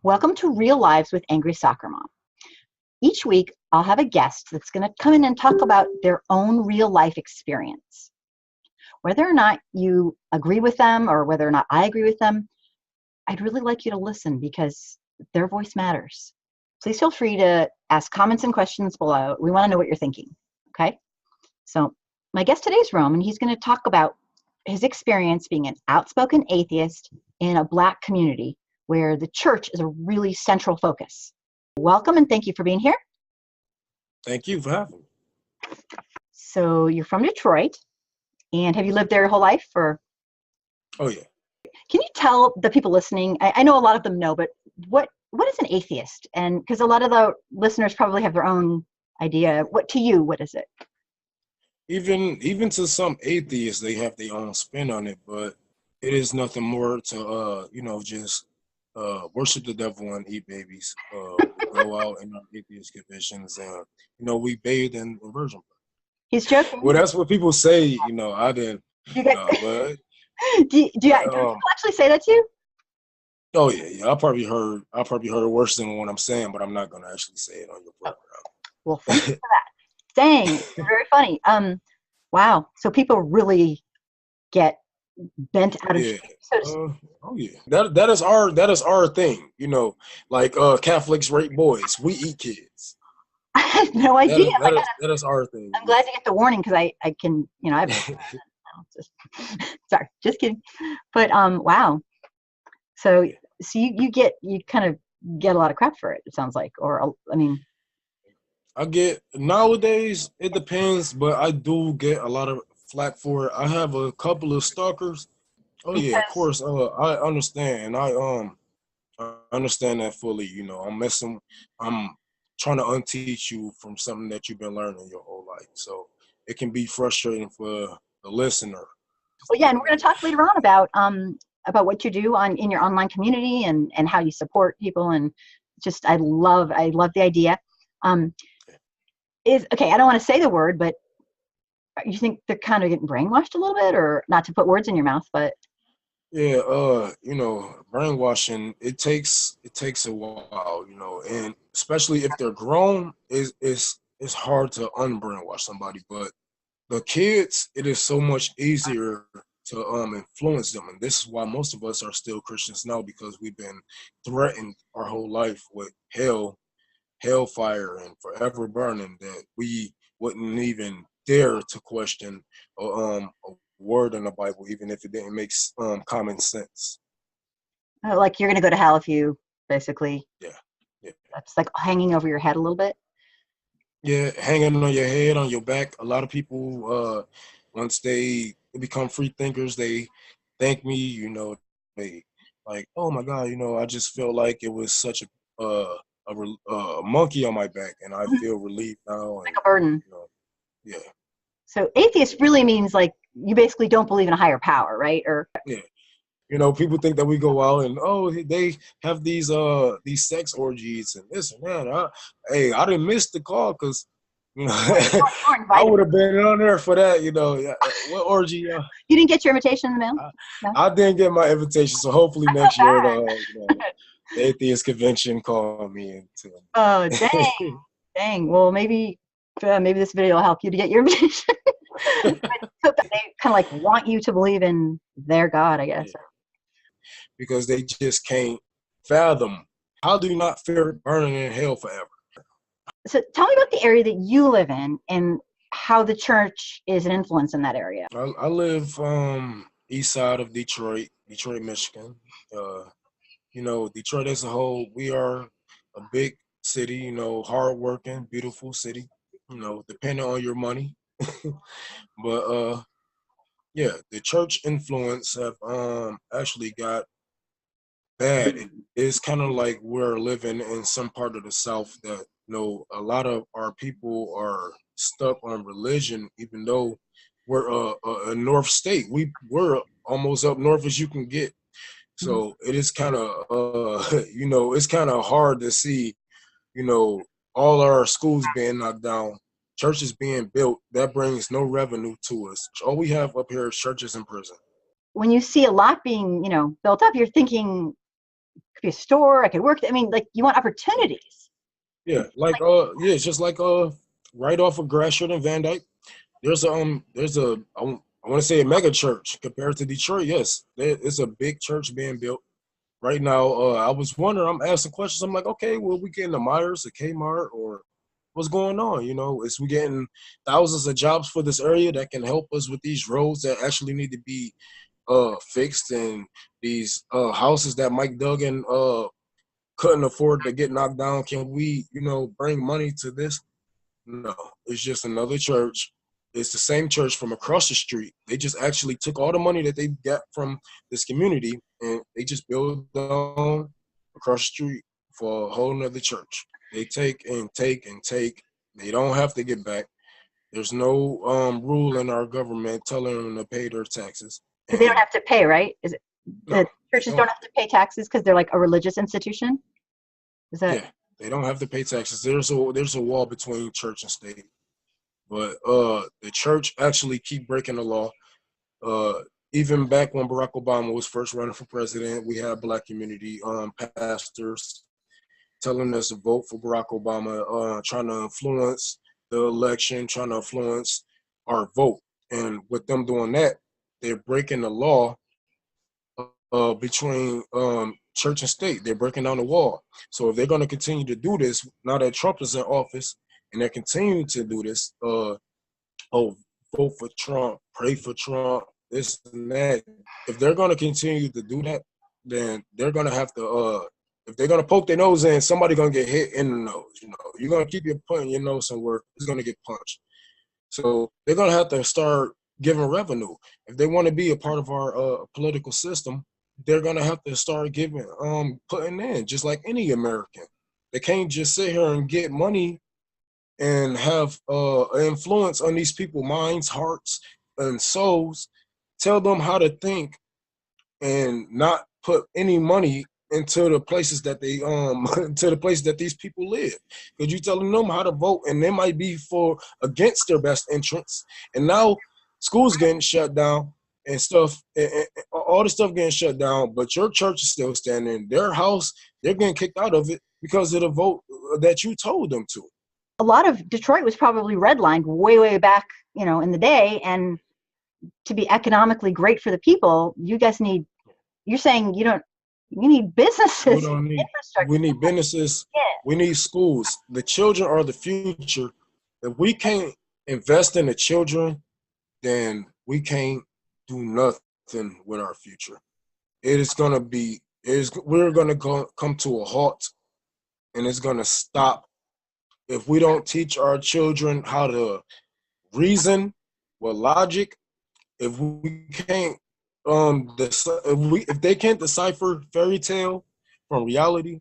Welcome to Real Lives with Angry Soccer Mom. Each week, I'll have a guest that's going to come in and talk about their own real life experience. Whether or not you agree with them or whether or not I agree with them, I'd really like you to listen because their voice matters. Please feel free to ask comments and questions below. We want to know what you're thinking, okay? So my guest today is Rome, and he's going to talk about his experience being an outspoken atheist in a Black community where the church is a really central focus. Welcome and thank you for being here. Thank you for having me. So you're from Detroit, and have you lived there your whole life? Or Oh yeah. can you tell the people listening? I know a lot of them know, but what is an atheist? And because a lot of the listeners probably have their own idea. What is it? Even to some atheists, they have their own spin on it, but it is nothing more to just worship the devil and eat babies. We go out in our atheist conventions and we bathe in virgin blood. He's joking. Well, that's what people say. I didn't. You get, but do people actually say that to you? Oh yeah. I probably heard it worse than what I'm saying, but I'm not gonna actually say it on your program. Well, thank you for that. Dang, very funny. Wow. So people really get bent out of shape. Oh yeah. That is our thing. Like Catholics rape boys. We eat kids. I had no idea. That is our thing. I'm glad to get the warning because I can, sorry, just kidding. But wow. So you kind of get a lot of crap for it, it sounds like. Or I mean, I get nowadays, it depends, but I do get a lot of flack for it. I have a couple of stalkers. Oh yeah, of course. I understand. I understand that fully. I'm trying to unteach you from something that you've been learning your whole life. So it can be frustrating for the listener. Well, yeah, and we're going to talk later on about what you do in your online community and how you support people, and just I love the idea. I don't want to say the word, but you think they're kind of getting brainwashed a little bit, or not to put words in your mouth, but yeah, brainwashing, it takes a while, and especially if they're grown, it's hard to unbrainwash somebody. But the kids, it is so much easier to influence them, and this is why most of us are still Christians now, because we've been threatened our whole life with hellfire and forever burning, that we wouldn't even dare to question a word in the Bible, even if it didn't make common sense. Like you're going to go to hell if you basically. Yeah. That's like hanging over your head a little bit. Yeah, hanging on your head, on your back. A lot of people, once they become free thinkers, they thank me. They like, oh my God, I just feel like it was such a monkey on my back, and I feel relieved now. Like a burden. Yeah. So atheist really means like you basically don't believe in a higher power, right? Or yeah. People think that we go out and they have these sex orgies and this and that. I didn't miss the call because I would have been on there for that. What orgy? You didn't get your invitation in the mail? No? I didn't get my invitation, so hopefully next year the atheist convention call me. Oh dang! Well, maybe this video will help you to get your invitation. So they kind of like want you to believe in their God, I guess. Yeah. Because they just can't fathom. How do you not fear burning in hell forever? So tell me about the area that you live in and how the church is an influence in that area. I live east side of Detroit, Michigan. Detroit as a whole, we are a big city, hardworking, beautiful city, depending on your money. But yeah, the church influence have actually got bad. It's kind of like we're living in some part of the South that a lot of our people are stuck on religion, even though we're a North state. We're almost up north as you can get. So it is kind of it's kind of hard to see all our schools being knocked down, churches being built. That brings no revenue to us. All we have up here is churches and prison. When you see a lot being built up, you're thinking, could be a store. I could work. I mean, like you want opportunities. Yeah, like yeah, it's just like right off of Gratiot and Van Dyke. There's a I want to say a mega church compared to Detroit. Yes, it's a big church being built right now. I was wondering. I'm asking questions. I'm like, okay, well, we getting a Myers, a Kmart, or what's going on? You know, is we getting thousands of jobs for this area that can help us with these roads that actually need to be fixed, and these houses that Mike Duggan couldn't afford to get knocked down. Can we, bring money to this? No, it's just another church. It's the same church from across the street. They just actually took all the money that they got from this community and they just built on across the street for a whole nother church. They take and take and take. They don't have to get back. There's no rule in our government telling them to pay their taxes. Because they don't And have to pay, right? Is it no, the they churches don't don't. have to pay taxes because they're like a religious institution? Is that Yeah, they don't have to pay taxes. There's a wall between church and state. But the church actually keep breaking the law. Uh, Even back when Barack Obama was first running for president, we had black community pastors telling us to vote for Barack Obama, trying to influence the election, trying to influence our vote. And with them doing that, they're breaking the law between church and state. They're breaking down the wall. So if they're going to continue to do this, now that Trump is in office, and they're continuing to do this, oh, vote for Trump, pray for Trump, this and that. If they're going to continue to do that, then they're going to have to. If they're going to poke their nose in, somebody going to get hit in the nose. You're going to keep your putting your nose somewhere, it's going to get punched. So they're going to have to start giving revenue. If they want to be a part of our political system, they're going to have to start giving, putting in, just like any American. They can't just sit here and get money and have influence on these people's minds, hearts, and souls. Tell them how to think and not put any money into the places that they to the places that these people live. Because you telling them how to vote, and they might be for against their best interests. And now schools getting shut down and stuff, and all the stuff getting shut down, but your church is still standing. Their house, they're getting kicked out of it because of the vote that you told them to. a lot of Detroit was probably redlined way, way back, in the day. And to be economically great for the people, you guys need, you're saying you need We businesses, don't need. infrastructure. We need businesses. Yeah. We need schools. The children are the future. If we can't invest in the children, then we can't do nothing with our future. It is gonna be. We're gonna come to a halt, and it's gonna stop if we don't teach our children how to reason with logic. If we can't, if they can't decipher fairy tale from reality,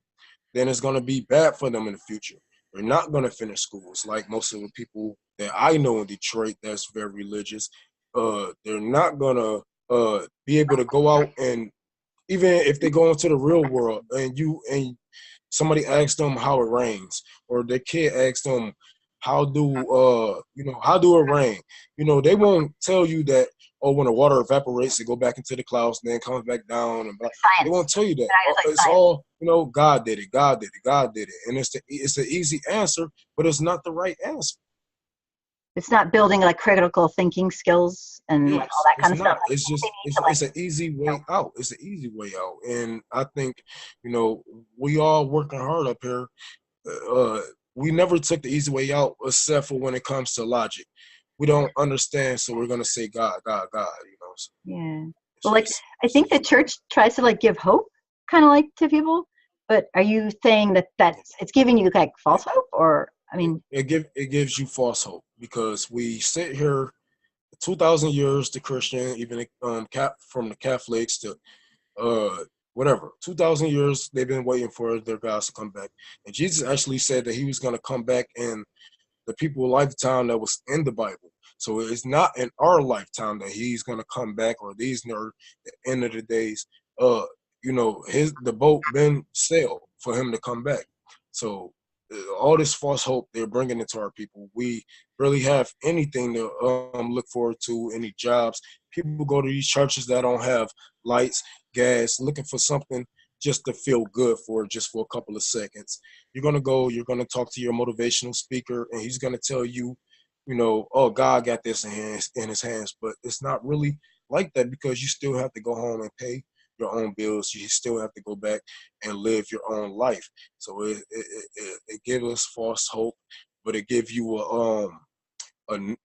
then it's going to be bad for them in the future. They're not going to finish schools like most of the people that I know in Detroit that's very religious. They're not going to be able to go out, and even if they go into the real world and somebody asks them how it rains, or their kid asks them how do it rain, they won't tell you that, oh, when the water evaporates it go back into the clouds and then comes back down and blah. They Science. won't tell you that. It's like It's science. all, God did it, God did it, God did it. And it's an easy answer, but it's not the right answer. It's not building like critical thinking skills and like all Yes, that it's kind of stuff. not. Like It's they just need to like, it's an easy way out. It's an easy way out, and I think we all working hard up here. Uh, we never took the easy way out, except for when it comes to logic. We don't understand, so we're gonna say God, God, God. So yeah. it's Well, like just I it's think the easy. church tries to like give hope, kind of like to people. But are you saying that it's giving you like false It, hope, or I it, mean, it gives you false hope because we sit here 2,000 years to Christian, even from the Catholics to uh whatever 2,000 years they've been waiting for their guys to come back, and Jesus actually said that he was going to come back in the people lifetime that was in the Bible. So it's not in our lifetime that he's going to come back, or these nerds at the end of the days. uh the boat been sailed for him to come back. So all this false hope they're bringing into our people, we really have anything to look forward to, any jobs. People go to these churches that don't have lights, gas, looking for something just to feel good just for a couple of seconds. You're gonna talk to your motivational speaker, and he's gonna tell you, oh, God got this in his hands. But it's not really like that, because you still have to go home and pay your own bills. You still have to go back and live your own life. So it gives us false hope, but it gives you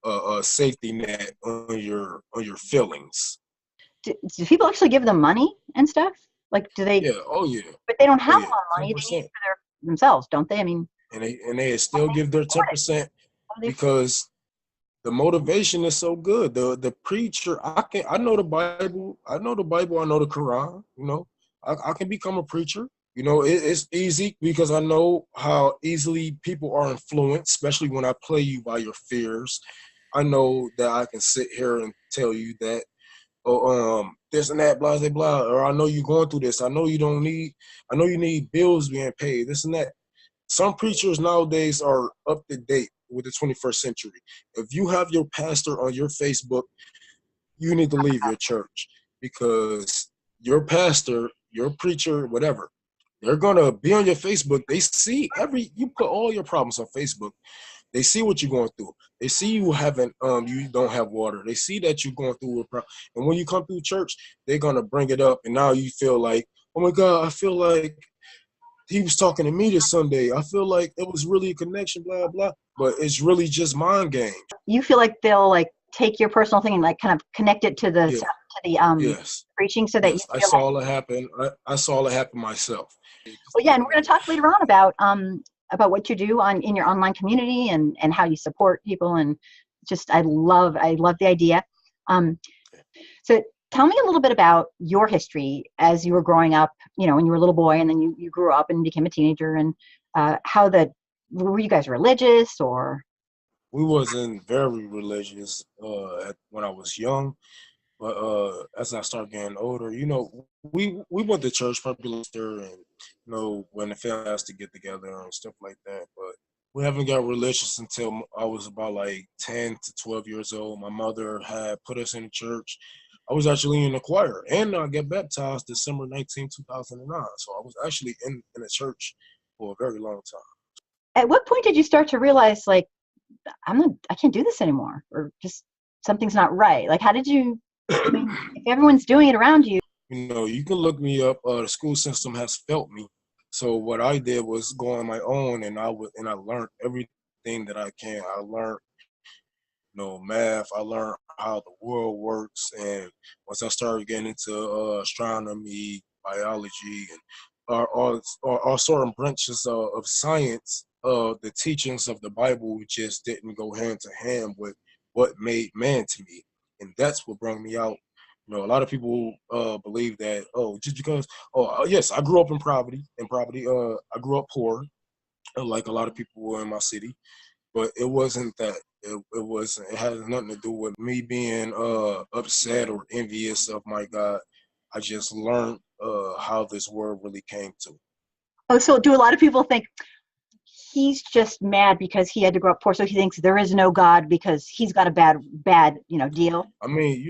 a safety net on your feelings. Do people actually give them money and stuff? Like, do they? Yeah. Oh yeah. But they don't Oh have a yeah. lot of ten money. They need it percent. for themselves, don't they? I mean, And they still give their afford it. 10% How do they afford because the motivation is so good. The preacher, I know the Bible. I know the Bible. I know the Quran. I can become a preacher. It's easy because I know how easily people are influenced, especially when I play you by your fears. I know that I can sit here and tell you that, oh, this and that, blah, blah, blah, or I know you're going through this. I know you need bills being paid, this and that. Some preachers nowadays are up to date with the 21st century. If you have your pastor on your Facebook, you need to leave your church, because your pastor, your preacher, whatever, they're gonna be on your Facebook. They see you put all your problems on Facebook. They see what you're going through. They see you don't have water. They see that you're going through a problem. And when you come through church, they're gonna bring it up, and now you feel like, oh my God, I feel like he was talking to me this Sunday. I feel like it was really a connection, blah, blah. But it's really just mind games. you feel like they'll like take your personal thing and like kind of connect it to the Yeah, yes, preaching so that you yes. I feel like, saw it happen. I saw it happen myself. well, yeah, and we're going to talk later on about what you do in your online community and how you support people, and just I love the idea. Um, so tell me a little bit about your history as you were growing up, when you were a little boy, and then you grew up and became a teenager, and how were you guys religious or? We wasn't very religious when I was young. But as I start getting older, we went to church probably later, and when the family has to get together and stuff like that. But we haven't got religious until I was about like 10 to 12 years old. My mother had put us in the church. I was actually in the choir, and I got baptized December 2009. So I was actually in the church for a very long time. At what point did you start to realize, like, I can't do this anymore, or just something's not right? Like, how did you? I mean, if everyone's doing it around you. You can look me up. The school system has felt me. So what I did was go on my own, and I learned everything that I can. I learned, math. I learned how the world works, and once I started getting into astronomy, biology, and all certain branches of science, the teachings of the Bible just didn't go hand to hand with what made man to me, and that's what brought me out. A lot of people believe that, just because, yes, I grew up in poverty. I grew up poor, like a lot of people in my city, but it wasn't that. It wasn't. It has nothing to do with me being upset or envious of my God. I just learned how this world really came to. Oh, so do a lot of people think he's just mad because he had to grow up poor, so he thinks there is no God because he's got a bad deal? I mean,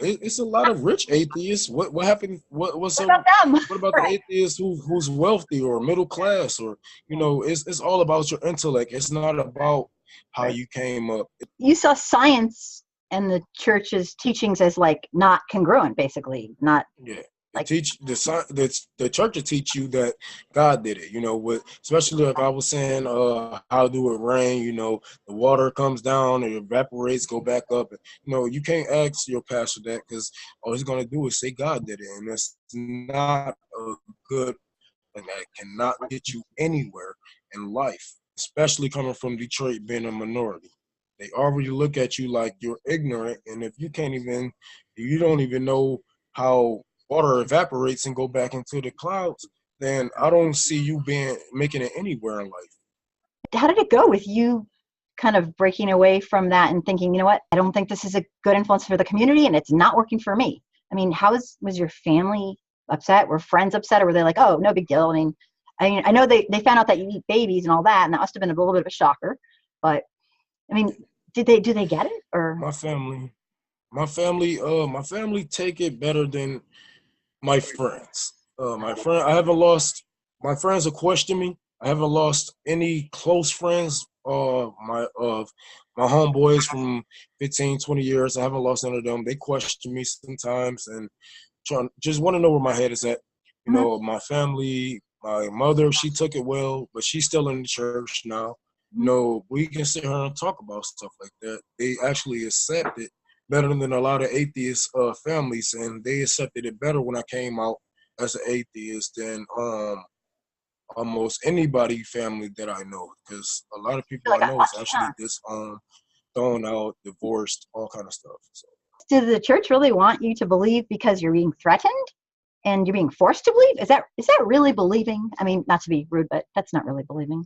it's a lot of rich atheists. What happened? What's What up? about them? What about the Right. atheist who's wealthy or middle class, or it's all about your intellect. It's not about how Right. you came up. You saw science and the church's teachings as like not congruent, basically, not Yeah. The like. teach the church will teach you that God did it. Especially like I was saying, how do it rain? The water comes down and evaporates, go back up. You can't ask your pastor that, because all he's gonna do is say God did it, and that's not a good, and that cannot get you anywhere in life, especially coming from Detroit, being a minority. They already look at you like you're ignorant, and if you don't even know how water evaporates and go back into the clouds, then I don't see you making it anywhere in life. How did it go with you kind of breaking away from that and thinking, you know what, I don't think this is a good influence for the community and it's not working for me? I mean, was your family upset? Were friends upset, or were they like, oh, no big deal? I mean, I know they found out that you eat babies and all that, and that must have been a little bit of a shocker. But I mean, do they get it, or? My family, my family take it better than my friends. My friend, I haven't lost. My friends have questioned me. I haven't lost any close friends. My homeboys from 15, 20 years. I haven't lost none of them. They question me sometimes and just want to know where my head is at. You Mhm. know, my family, my mother, she took it well, but she's still in the church now. You Mhm. know, we can sit here and talk about stuff like that. They actually accept it better than a lot of atheist families, and they accepted it better when I came out as an atheist than almost anybody family that I know. Because a lot of people Feel I like I'm know is lucky, huh? actually disowned, thrown out, divorced, all kind of stuff. So Does the church really want you to believe because you're being threatened and you're being forced to believe? Is that really believing? I mean, not to be rude, but that's not really believing.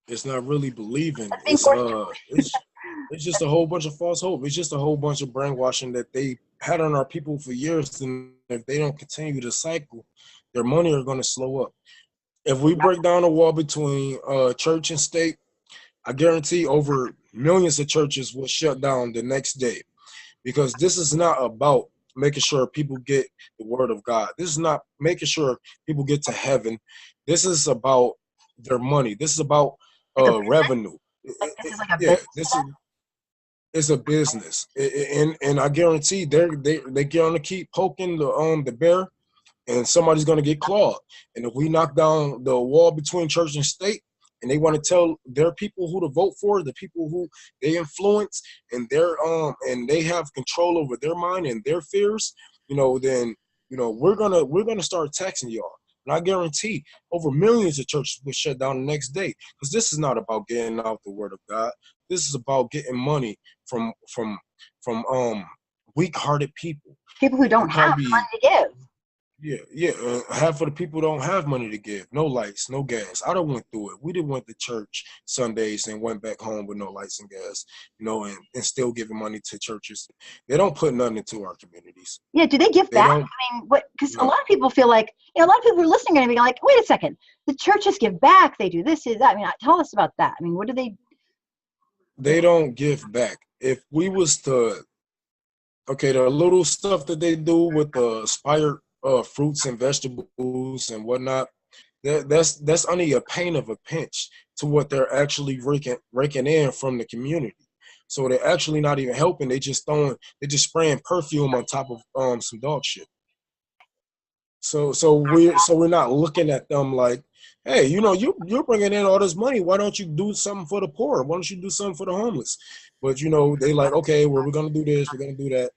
it's not really believing. That's being forced to. It's just a whole bunch of false hope. It's just a whole bunch of brainwashing that they had on our people for years. And if they don't continue the cycle, their money are going to slow up. If we break down the wall between church and state, I guarantee over millions of churches will shut down the next day, because this is not about making sure people get the word of God. This is not making sure people get to heaven. This is about their money. This is about Like a business? revenue. Like this is like a Yeah, business this is model? it's a business, and I guarantee they're going to keep poking the bear, and somebody's going to get clawed. And if we knock down the wall between church and state, and they want to tell their people who to vote for, the people who they influence, and and they have control over their mind and their fears, then we're gonna start taxing y'all. And I guarantee over millions of churches will shut down the next day, because this is not about getting out the word of God. This is about getting money from weak-hearted people People who who don't have the probably, money to give. yeah, yeah. Half of the people don't have money to give. No lights, no gas. I done went through it. We did went to church Sundays and went back home with no lights and gas, and still giving money to churches. They don't put nothing into our communities. Yeah, do they give They back? don't. I mean, what? Because a No, lot of people feel like, a lot of people are listening and being like, wait a second, the churches give back. They do this, is that. I mean, tell us about that. I mean, what do they? they don't give back. If we was to, okay, the little stuff that they do with the expired fruits and vegetables and whatnot, that's only a pain of a pinch to what they're actually raking in from the community. So they're actually not even helping. They just spraying perfume on top of some dog shit. So we're not looking at them like, hey, you're bringing in all this money. Why don't you do something for the poor? Why don't you do something for the homeless? But they like, okay, well, we're gonna do this, we're gonna do that.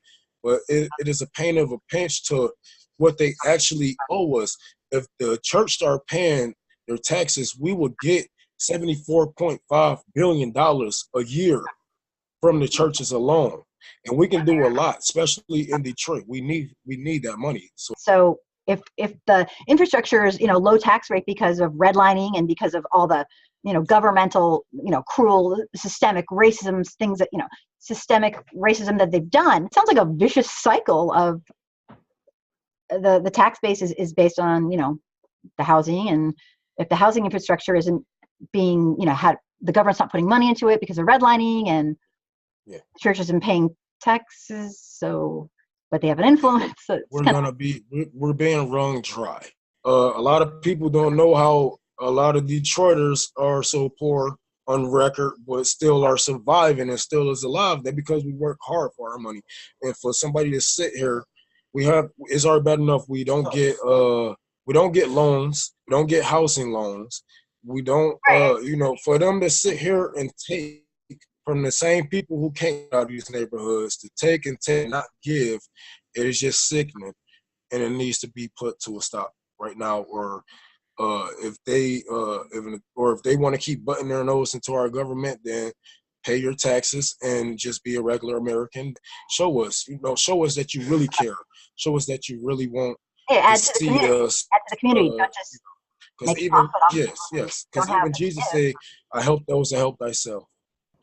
But it is a pain of a pinch to what they actually owe us. If the church start paying their taxes, we would get $74.5 billion a year from the churches alone. And we can do a lot, especially in Detroit. We need that money. So So if the infrastructure is low tax rate because of redlining and because of all the governmental cruel systemic racism things that systemic racism that they've done, it sounds like a vicious cycle of the tax base is based on the housing, and if the housing infrastructure isn't being had, the government's not putting money into it because of redlining, and yeah. the church isn't paying taxes, so but they have an influence, so it's we're kind of. gonna be we're being wrung dry. A lot of people don't know how a lot of Detroiters are so poor on record, but still are surviving and still is alive. That because we work hard for our money, and for somebody to sit here, it's already bad enough we don't get loans, we don't get housing loans, we don't for them to sit here and take from the same people who came out of these neighborhoods to take and take, not give, it is just sickening, and it needs to be put to a stop right now. Or if they want to keep butting their nose into our government, then pay your taxes and just be a regular American. Show us that you really care. Show us that you really want Yeah, to add to the see community. us. Add to the community. Don't just Because make a even profit off yes, people who yes, don't because have even much to Jesus give. said, "I help those that help thyself."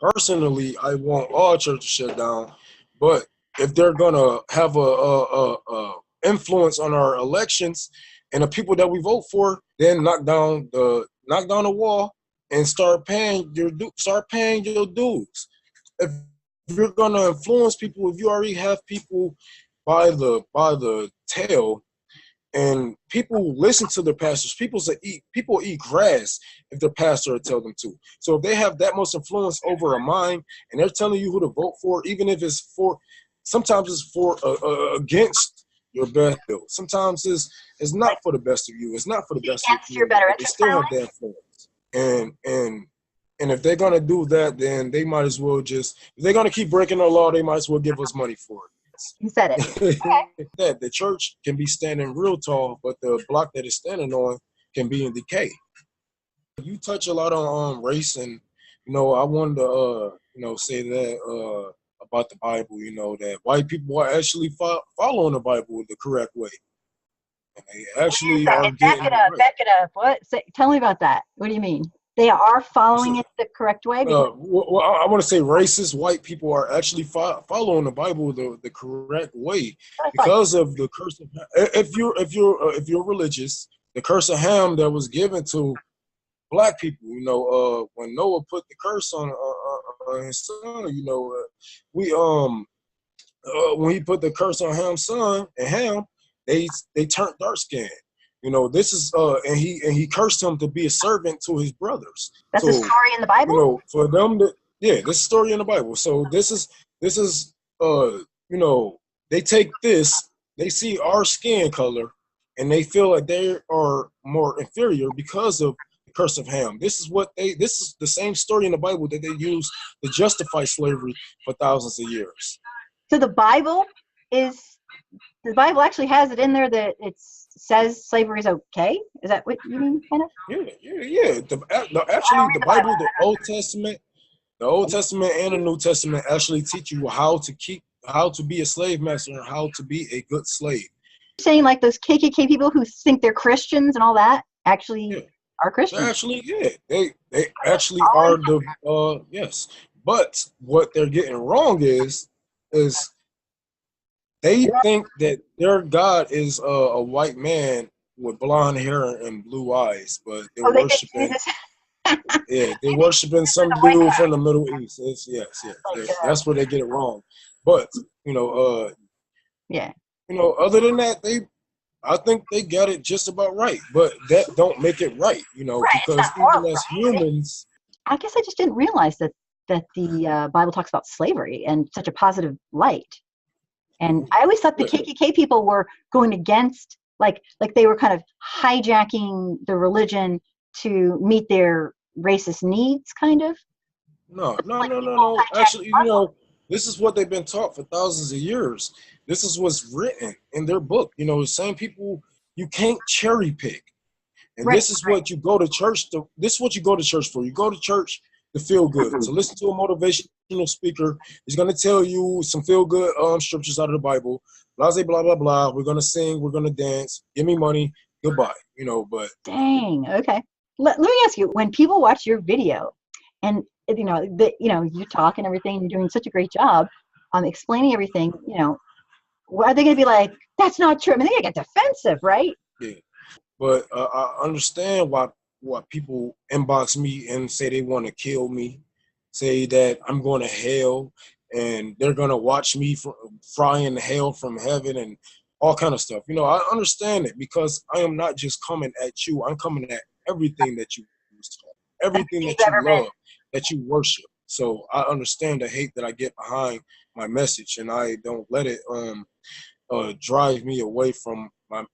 Personally, I want all churches shut down, but if they're gonna have a influence on our elections and the people that we vote for, then knock down the wall and start paying your dues. If you're gonna influence people, if you already have people by the tail, And people listen to their pastors. People eat grass if their pastor tell them to. So if they have that much influence over a mind, and they're telling you who to vote for, even if it's for, sometimes it's for against your best will. Sometimes it's not for the best of you. It's not for the best of the Against your community, better but they interest, still kind of have that influence. And if they're gonna do that, then they might as well just, if they're gonna keep breaking the law, they might as well give us money for it. you said it. That the church can be standing real tall, but the block that it's standing on can be in decay. You touch a lot on race, and I wanted to say that about the Bible. That white people are actually following the Bible the correct way, and they actually are Back getting it it up. right. Back it up. What? Tell me about that. What do you mean? They are following it the correct way? Because Well, I want to say racist white people are actually following the Bible the correct way I thought because of the curse of, if you're religious, the curse of Ham that was given to black people. When Noah put the curse on his son, we when he put the curse on Ham's son and Ham, they turned dark skinned. This is and he cursed him to be a servant to his brothers. that's a So story in the Bible? for them to, yeah, this story in the Bible. So this is they take this, they see our skin color, and they feel like they are more inferior because of the curse of Ham. This is the same story in the Bible that they use to justify slavery for thousands of years. So the Bible actually has it in there that it says slavery is okay? Is that what you mean, kind of? Yeah. Actually, the Bible, the Old Testament and the New Testament actually teach you how to be a slave master and how to be a good slave. Saying like those KKK people who think they're Christians and all that actually Yeah, are they Christians. actually, yeah, they actually are the yes. But what they're getting wrong is they think that their God is a white man with blonde hair and blue eyes, but they're Oh, they think worshiping. Jesus. Yeah, they're worshiping some dude from the Middle East. Yes. Like, That's where they get it wrong. But yeah. other than that, I think they got it just about right. But that don't make it right, Right. It's because not even moral, as right? humans, I guess I just didn't realize that the Bible talks about slavery in such a positive light. And I always thought the yeah, KKK people were going against, like they were kind of hijacking the religion to meet their racist needs, kind of. no, no, Like no, no, people no. hijack Actually, Muslims. this is what they've been taught for thousands of years. This is what's written in their book. The same people, you can't cherry pick. And Right. this is what you go to church to. This is what you go to church for. You go to church to feel good, to listen to a motivational speaker. He's going to tell you some feel good scriptures out of the Bible. Blah, blah, blah, blah, blah. We're going to sing. We're going to dance. Give me money. Goodbye. But Dang. Okay. Let me ask you: when people watch your video, and you talk and everything, you're doing such a great job explaining everything. Are they going to be like, "That's not true"? I mean, they're going to get defensive, right? yeah. But I understand why people inbox me and say they want to kill me, say that I'm going to hell, and they're going to watch me frying hell from heaven and all kind of stuff. I understand it because I am not just coming at you. I'm coming at everything that you everything Everything that you've you ever been. love, that you worship. So I understand the hate that I get behind my message, and I don't let it drive me away from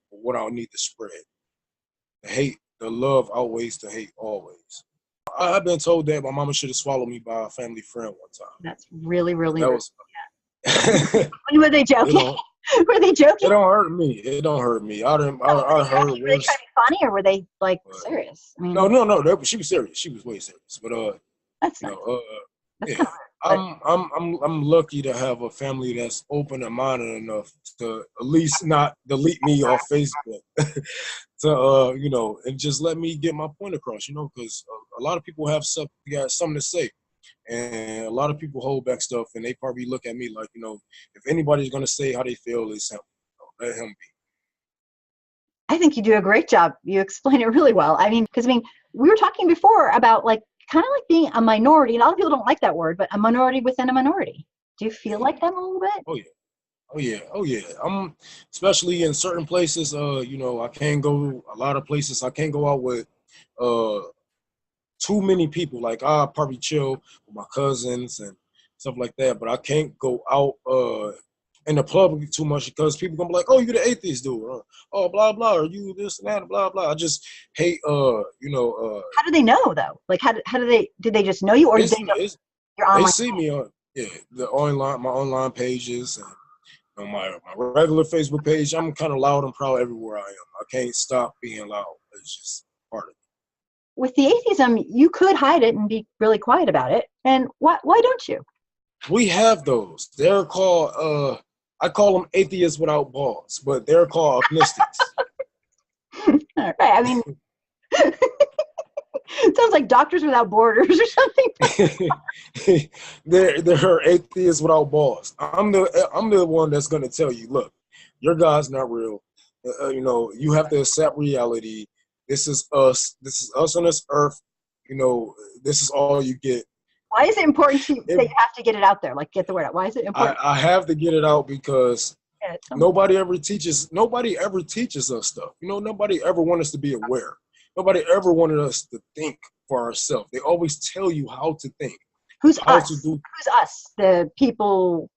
what I need to spread. The love outweighs the hate always. I've been told that my mama should have swallowed me by a family friend one time. That's really, And really that rude. was it. Were they joking? Don't Were they it joking? don't hurt me. It don't hurt me. No, were I they heard joking? Were they trying to worse. be funny, or were they like But serious? I no, mean, no, no. She was serious. She was way serious. But that's you nice. know, That's yeah. kind of rude. I'm lucky to have a family that's open and minded enough to at least not delete me off Facebook. To and just let me get my point across, because a lot of people have got something to say, and a lot of people hold back stuff, and they probably look at me like, if anybody's gonna say how they feel, it's him. Let him be. I think you do a great job. You explain it really well. I mean, because we were talking before about like kind of like being a minority. A lot of people don't like that word, but a minority within a minority. Do you feel Yeah. like that a little bit? Oh yeah. Oh yeah, oh yeah. I'm especially in certain places. You know, I can't go a lot of places. I can't go out with uh too many people. Like I probably chill with my cousins and stuff like that. But I can't go out in the public too much because people gonna be like, "Oh, you the atheist dude," or, "Oh, blah blah," or "You this and that," blah blah. I just hate How do they know though? Like how do they did they just know you, or did it's, they know it's your they online? see me on the online my online pages and on my regular Facebook page. I'm kind of loud and proud everywhere I am. I can't stop being loud. It's just part of it. With the atheism, you could hide it and be really quiet about it. And why don't you? We have those. They're called I call them atheists without balls, but they're called agnostics. All right. I mean, it sounds like Doctors Without Borders or something. they're atheists without balls. I'm the one that's gonna tell you, look, your God's not real. You know, you have to accept reality. This is us. This is us on this earth. You know, this is all you get. Why is it important to If that you have to get it out there? Like get the word out. Why is it important? I have to get it out because Yeah, nobody ever teaches us stuff. You know, nobody ever wanted us to be aware. Nobody ever wanted us to think for ourselves. They always tell you how to think, who's how to us? do Who's us? The people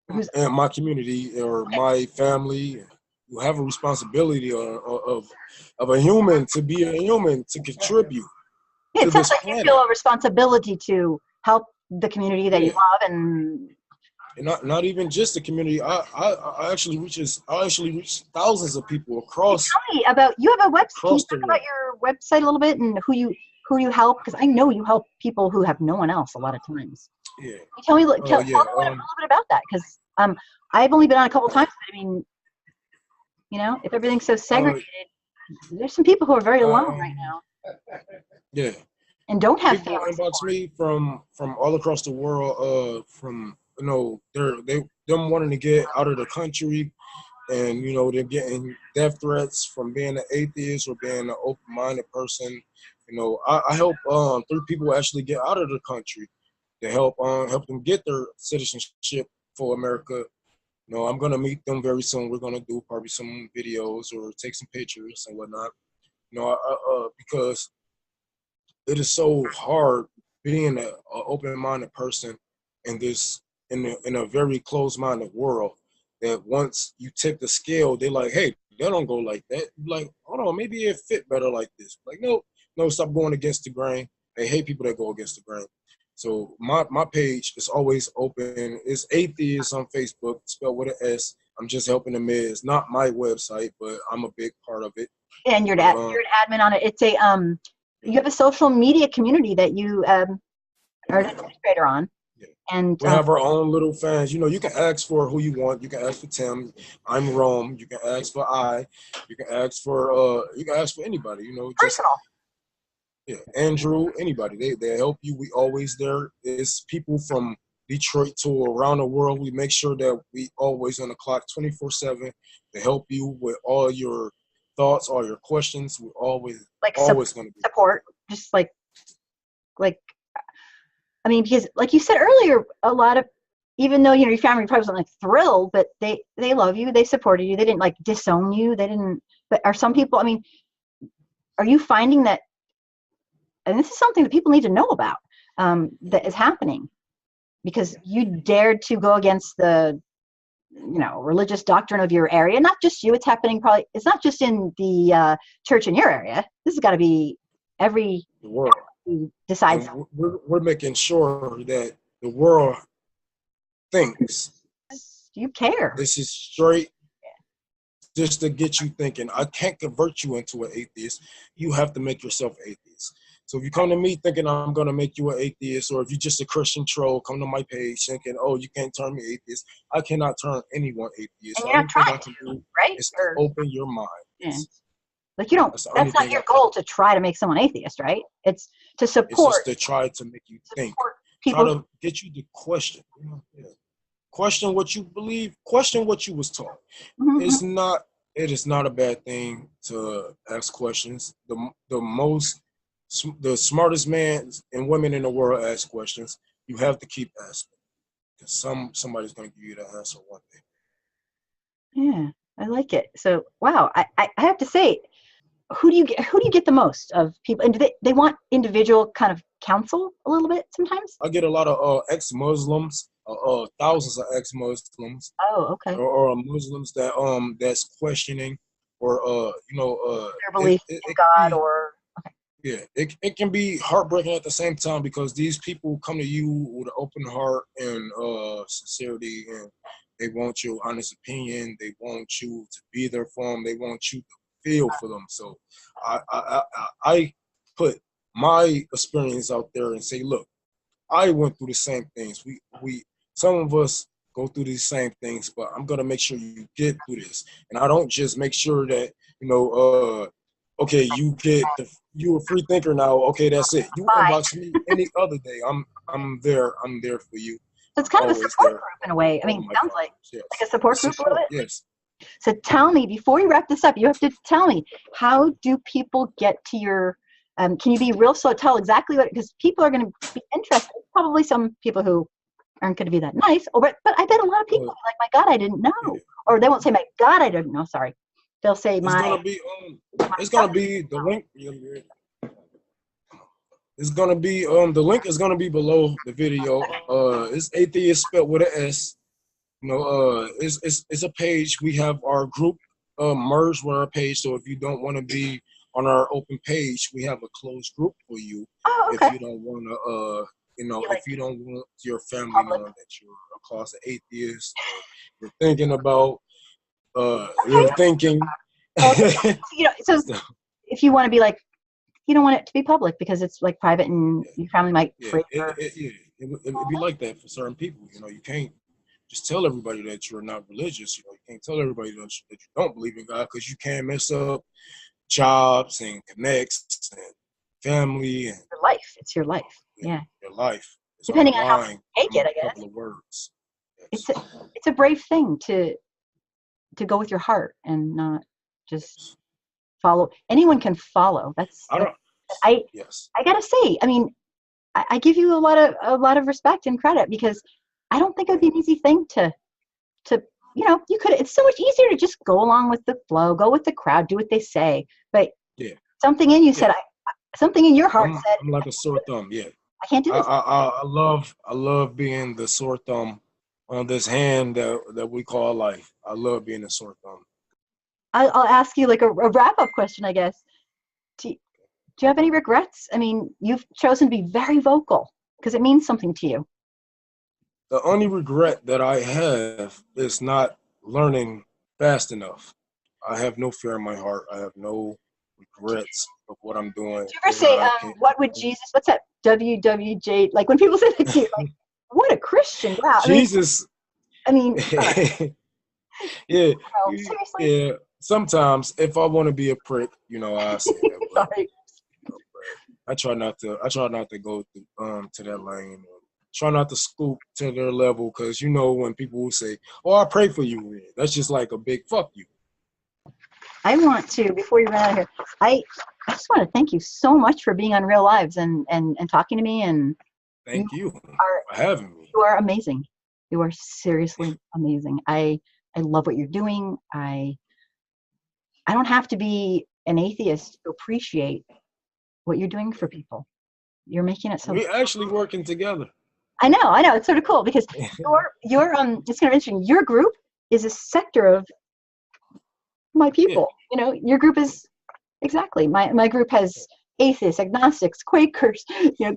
who's in my community or okay. my family. You have a responsibility of a human to be a human to contribute Yeah, to it sounds this like you planet. feel a responsibility to help the community that you Yeah, love. And and not even just the community. I actually reach thousands of people hey, across tell me about you have a website. Can you across the talk about world. your website a little bit and who you help? Because I know you help people who have no one else a lot of times. Yeah, You tell me, tell me yeah. a little bit about that, because I've only been on a couple times. But I mean, if everything's so uh, segregated, there's some people who are very alone right um, now yeah. and don't have People family inbox support. me from all across the world. From them wanting to get out of the country, and they're getting death threats from being an atheist or being an open-minded person. I help three people actually get out of the country to help them get their citizenship for America. I'm gonna meet them very soon. We're gonna do probably some videos or take some pictures and whatnot. Because it is so hard being a open-minded person in this in a very closed-minded world that once you tip the scale, they're like, hey, that don't go like that. You're like, hold on, maybe it fit better like this. Like, no, stop going against the grain. They hate people that go against the grain. So my page is always open. It's atheist on Facebook, spelled with an S. I'm just helping them. It's not my website, but I'm a big part of it. And But you're an admin on it. It's a you have a social media community that you are an administrator on, yeah. and We have our own little fans. You can ask for who you want. You can ask for Tim. I'm Rome. You can ask for I. You can ask for anybody. Just personal. yeah, Andrew, anybody. They help you. We always there. It's people from Detroit to around the world. We make sure that we always on the clock 24/7 to help you with all your thoughts, all your questions. We're Like always going to be. support, just like I mean, because like you said earlier, a lot of, even though your family probably wasn't like thrilled, but they love you, they supported you, they didn't like disown you, they didn't. But are some people? I mean, are you finding that? And this is something that people need to know about, that is happening because you dared to go against the religious doctrine of your area. Not just you, it's happening. Probably it's not just in the church in your area. This has got to be every The world. who decides. And we're making sure that the world thinks You care. this is straight just to get you thinking. I can't convert you into an atheist. You have to make yourself atheist. So if you come to me thinking I'm going to make you an atheist, or if you're just a Christian troll, come to my page thinking, oh, you can't turn me atheist. I cannot turn anyone atheist. And The you're not only thing I trying to, can do right? is to Or open your mind. yeah. Like you don't. That's the only That's not thing I your can goal do. to try to make someone atheist, right? It's to It's support just to try to make you think, try people. to get you to question. Yeah. Question what you believe, question what you was taught. Mhm. It's not it is not a bad thing to ask questions. The smartest men and women in the world ask questions. You have to keep asking because somebody's going to give you the answer one day. Yeah, I like it. So, wow, I have to say, who do you get the most of people? And do they want individual kind of counsel a little bit sometimes? I get a lot of ex-Muslims, thousands of ex-Muslims, Oh, okay. or Muslims that's questioning, or Their it, belief it in it can God be, or okay. yeah, it can be heartbreaking at the same time, because these people come to you with an open heart and sincerity, and they want your honest opinion. They want you to be there for them. They want you to feel for them. So I put my experience out there and say, look, I went through the same things. We some of us go through these same things, but I'm gonna make sure you get through this. And I don't just make sure that, okay, you a free thinker now. Okay, that's it. You Bye. inbox me any other day. I'm there. I'm there for you. So it's I'm kind of a always support there group in a way. I for all mean, my it sounds followers. like a Yes, support it's group a little support. bit. Yes. So tell me, before we wrap this up, you have to tell me, how do people get to your, can you be real slow, tell exactly what, because people are going to be interested. Probably some people who aren't going to be that nice, or, but I bet a lot of people Uh, are like, my God, I didn't yeah. know. Or they won't say, my God, I didn't know, sorry. They'll say, It's my, gonna be it's God. gonna be the link. It's gonna be the link is gonna be below the video. It's atheist spelled with an S. It's a page. We have our group merged with our page. So if you don't want to be on our open page, we have a closed group for you. Oh, If okay. you don't want to, You if like you don't want your family public. knowing that you're a closet atheist, or you're thinking about, you're Okay. thinking. Oh, so So, if you want to be like, you don't want it to be public because it's like private and yeah, your family might yeah, freak or, it'd be like that for certain people. You can't just tell everybody that you're not religious. You can't tell everybody that you don't believe in God, because you can't mess up jobs and connects and family and your life. It's your life. yeah, Yeah. your life is on the Depending on how line you take from it, a I guess. couple of words. It's Yes, a, it's a brave thing to go with your heart and not just yes. follow. Anyone can follow. I don't. I Yes. I gotta say, I mean, I give you a lot of respect and credit because I don't think it would be an easy thing to you could, it's so much easier to just go along with the flow, go with the crowd, do what they say. But Yeah. something in you Yeah. said, something in your heart I'm said, I'm like a sore thumb. Yeah. I can't do this. I love being the sore thumb on this hand that we call life. I love being a sore thumb. I'll ask you like a wrap up question, I guess. Do you have any regrets? I mean, you've chosen to be very vocal because it means something to you. The only regret that I have is not learning fast enough. I have no fear in my heart. I have no regrets of what I'm doing. Do you ever say, what would Jesus, what's that WWJ? Like when people say that to you, like, what a Christian. Wow. Jesus. I mean, Yeah, seriously? yeah. Sometimes if I want to be a prick, I say that, but Sorry. I try not to. I try not to go to that lane. Or try not to scoop to their level, because when people will say, "Oh, I pray for you," that's just like a big fuck you. I want to, before you run out of here, I just want to thank you so much for being on Real Lives and talking to me. And you Thank you are, for having me. you are amazing. You are seriously amazing. I love what you're doing. I don't have to be an atheist to appreciate what you're doing for people. You're making it so. We actually working together. I know. It's sort of cool because your it's kind of interesting. Your group is a sector of my Yeah. people. Your group is exactly my group has atheists, agnostics, Quakers,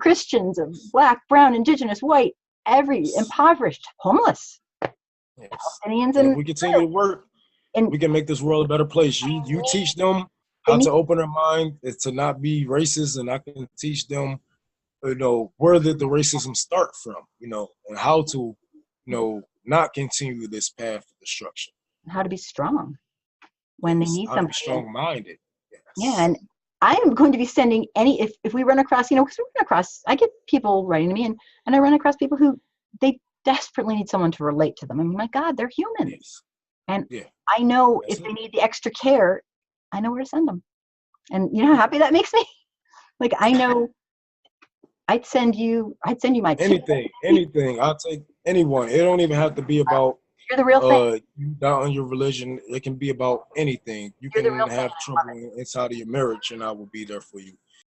Christians, black, brown, indigenous, white, every impoverished, homeless, Yes. Palestinians, And if and we continue to work, and we can make this world a better place. You teach them they how need to open their mind and to not be racist, and I can teach them, where did the racism start from, and how to, not continue this path of destruction. how to be strong when they Yes, need how to be somebody. strong minded. Yeah, Yes. and I'm going to be sending if we run across, because we run across, I get people writing to me, and I run across people who they desperately need someone to relate to them. I mean, my God, they're humans, Yes. and Yeah. I know That's if they it. need the extra care, I know where to send them. And you know how happy that makes me? Like I know I'd send you my kid. Anything. I'll take anyone. It don't even have to be about You're the real thing. You doubt on your religion, it can be about anything. You You're the can real thing. have I love trouble inside of your marriage, and I will be there for you.